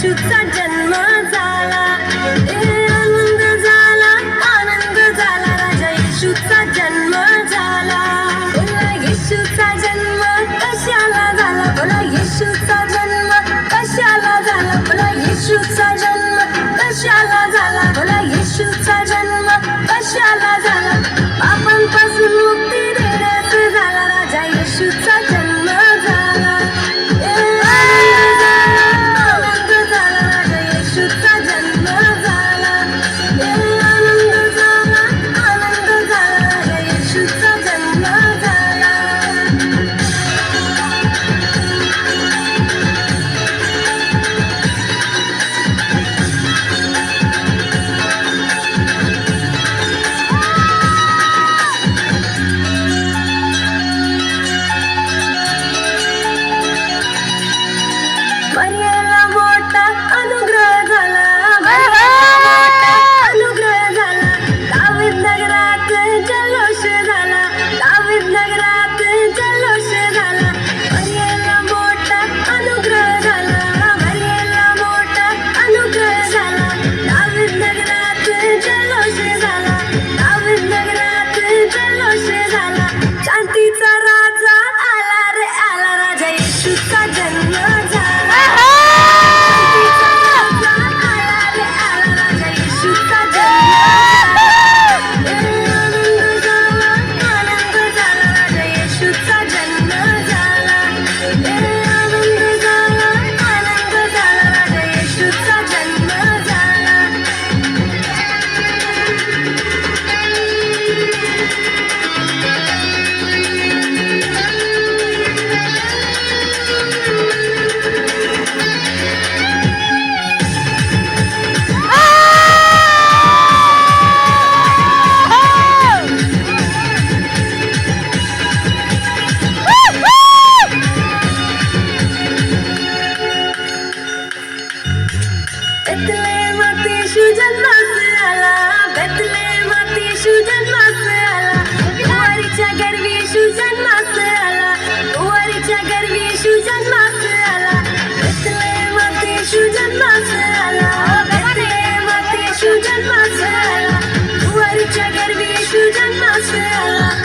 येशूचा जन्म झाला, आनंद झाला, आनंद झाला, राजा येशूचा जन्म झाला. बोला येशूचा जन्म कशाला झाला, बोला येशूचा जन्म कशाला झाला, बोला येशूचा जन्म कशाला झाला, बोला येशूचा जन्म कशाला झाला. पापांपासून मुक्ती देण्याचा झाला, राजा येशूचा जन्म झाला. आनंद झाला, राजा येशूचा जन्म झाला. आनंद झाला, आनंद झाला, राजा येशूचा जन्म झाला. मरियेला मोठा अनुग्रह झाला, मरियेला मोठा अनुग्रह झाला. दावीद नगरात जल्लोष झाला, दावीद नगरात जल्लोष झाला. मरियेला मोठा अनुग्रह झाला, मरियेला मोठा अनुग्रह झाला. दावीद नगरात जल्लोष झाला, दावीद नगरात जल्लोष झाला. शांतीचा राजा आला रे आला, राजा येशूचा जन्म झाला. बेथलेहेमात येशू जन्मास आला, बेथलेहेमात येशू जन्मास आला. कुंवारीच्या गर्भी येशू जन्मास आला, कुंवारीच्या गर्भी येशू जन्मास आला. बेथलेहेमात येशू जन्मास आला, बेथलेहेमात येशू जन्मास आला. कुंवारीच्या गर्भी येशू जन्मास आला.